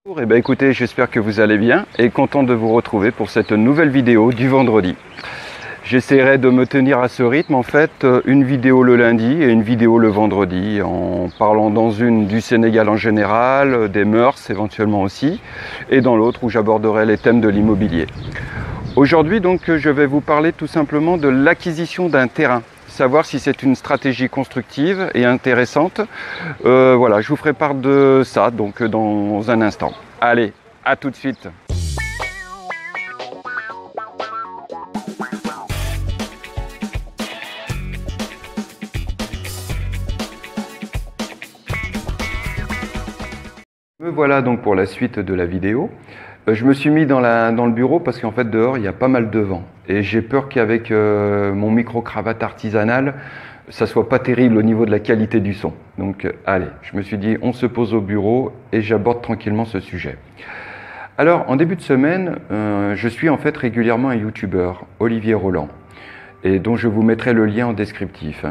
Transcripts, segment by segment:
Eh bien, écoutez, j'espère que vous allez bien et content de vous retrouver pour cette nouvelle vidéo du vendredi. J'essaierai de me tenir à ce rythme, en fait, une vidéo le lundi et une vidéo le vendredi, en parlant dans une du Sénégal en général, des mœurs éventuellement aussi, et dans l'autre où j'aborderai les thèmes de l'immobilier. Aujourd'hui, donc, je vais vous parler tout simplement de l'acquisition d'un terrain. Savoir si c'est une stratégie constructive et intéressante. Voilà, je vous ferai part de ça donc dans un instant. Allez, à tout de suite. Me voilà donc pour la suite de la vidéo. Je me suis mis dans le bureau parce qu'en fait dehors il y a pas mal de vent et j'ai peur qu'avec mon micro-cravate artisanale ça soit pas terrible au niveau de la qualité du son. Donc allez, je me suis dit on se pose au bureau et j'aborde tranquillement ce sujet. Alors en début de semaine, je suis en fait régulièrement un youtubeur, Olivier Roland, et dont je vous mettrai le lien en descriptif.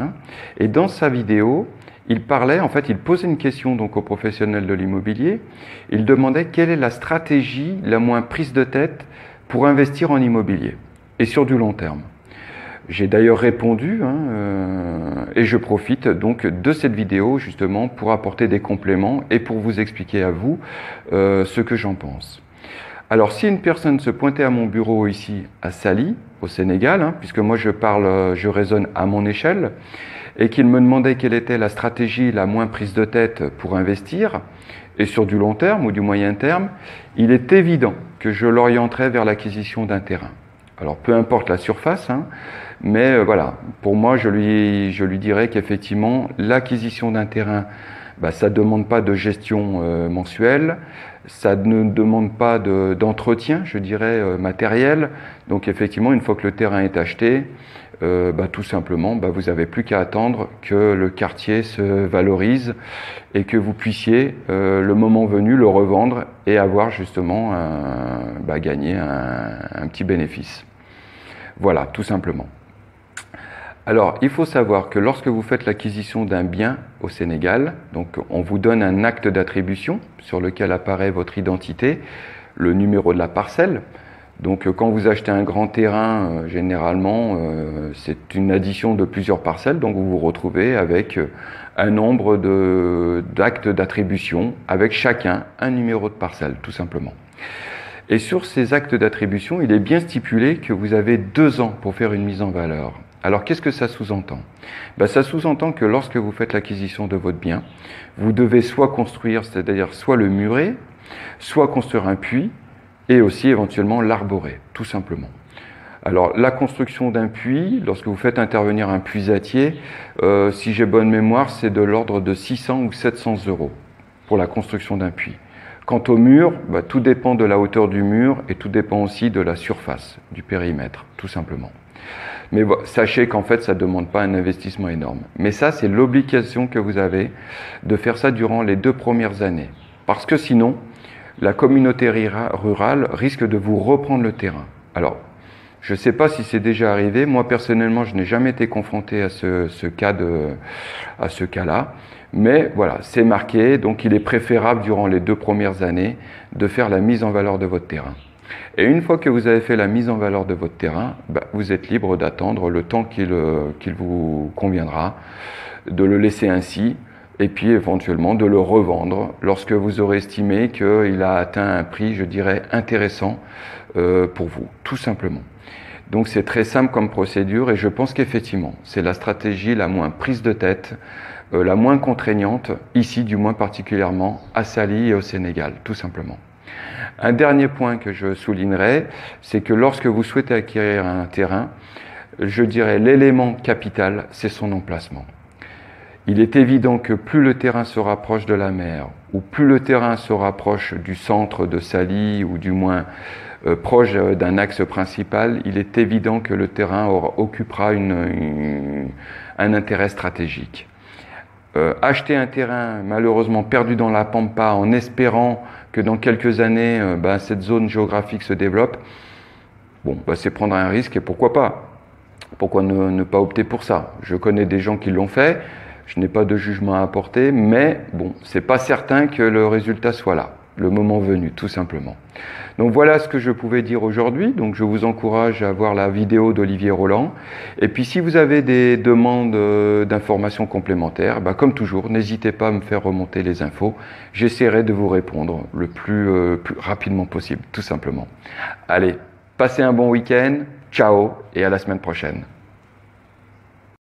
Et dans sa vidéo, il parlait, en fait, il posait une question donc aux professionnels de l'immobilier. Il demandait quelle est la stratégie la moins prise de tête pour investir en immobilier et sur du long terme. J'ai d'ailleurs répondu et je profite donc de cette vidéo justement pour apporter des compléments et pour vous expliquer à vous ce que j'en pense. Alors si une personne se pointait à mon bureau ici à Saly, au Sénégal, puisque moi je raisonne à mon échelle, et qu'il me demandait quelle était la stratégie la moins prise de tête pour investir, et sur du long terme ou du moyen terme, il est évident que je l'orienterais vers l'acquisition d'un terrain. Alors peu importe la surface, mais voilà, pour moi je lui dirais qu'effectivement l'acquisition d'un terrain, ça ne demande pas de gestion mensuelle, ça ne demande pas d'entretien, je dirais, matériel. Donc effectivement, une fois que le terrain est acheté, tout simplement, vous n'avez plus qu'à attendre que le quartier se valorise et que vous puissiez, le moment venu, le revendre et avoir justement gagné un petit bénéfice. Voilà, tout simplement. Alors, il faut savoir que lorsque vous faites l'acquisition d'un bien au Sénégal, donc on vous donne un acte d'attribution sur lequel apparaît votre identité, le numéro de la parcelle. Donc quand vous achetez un grand terrain, généralement, c'est une addition de plusieurs parcelles, donc vous vous retrouvez avec un nombre d'actes d'attribution, avec chacun un numéro de parcelle, tout simplement. Et sur ces actes d'attribution, il est bien stipulé que vous avez 2 ans pour faire une mise en valeur. Alors qu'est-ce que ça sous-entend ? Ça sous-entend que lorsque vous faites l'acquisition de votre bien, vous devez soit construire, c'est-à-dire soit le murer, soit construire un puits, et aussi éventuellement l'arborer, tout simplement. Alors la construction d'un puits, lorsque vous faites intervenir un puisatier, si j'ai bonne mémoire, c'est de l'ordre de 600 ou 700 € pour la construction d'un puits. Quant au mur, tout dépend de la hauteur du mur et tout dépend aussi de la surface, du périmètre, tout simplement. Mais sachez qu'en fait, ça ne demande pas un investissement énorme. Mais ça, c'est l'obligation que vous avez de faire ça durant les 2 premières années. Parce que sinon, la communauté rurale risque de vous reprendre le terrain. Alors, je ne sais pas si c'est déjà arrivé. Moi, personnellement, je n'ai jamais été confronté à ce cas-là. Mais voilà, c'est marqué. Donc, il est préférable, durant les 2 premières années, de faire la mise en valeur de votre terrain. Et une fois que vous avez fait la mise en valeur de votre terrain, vous êtes libre d'attendre le temps qu'il vous conviendra, de le laisser ainsi, et puis éventuellement de le revendre lorsque vous aurez estimé qu'il a atteint un prix, je dirais, intéressant pour vous, tout simplement. Donc c'est très simple comme procédure et je pense qu'effectivement, c'est la stratégie la moins prise de tête, la moins contraignante, ici du moins particulièrement à Saly et au Sénégal, tout simplement. Un dernier point que je soulignerai, c'est que lorsque vous souhaitez acquérir un terrain, je dirais l'élément capital, c'est son emplacement. Il est évident que plus le terrain se rapproche de la mer, ou plus le terrain se rapproche du centre de Saly, ou du moins proche d'un axe principal, il est évident que le terrain occupera un intérêt stratégique. Acheter un terrain malheureusement perdu dans la pampa en espérant que dans quelques années cette zone géographique se développe, c'est prendre un risque et pourquoi pas ? Pourquoi ne pas opter pour ça ? Je connais des gens qui l'ont fait. Je n'ai pas de jugement à apporter, mais bon, c'est pas certain que le résultat soit là. le moment venu, tout simplement. Donc voilà ce que je pouvais dire aujourd'hui. Donc je vous encourage à voir la vidéo d'Olivier Roland. Et puis si vous avez des demandes d'informations complémentaires, comme toujours, n'hésitez pas à me faire remonter les infos. J'essaierai de vous répondre le plus rapidement possible, tout simplement. Allez, passez un bon week-end, ciao et à la semaine prochaine.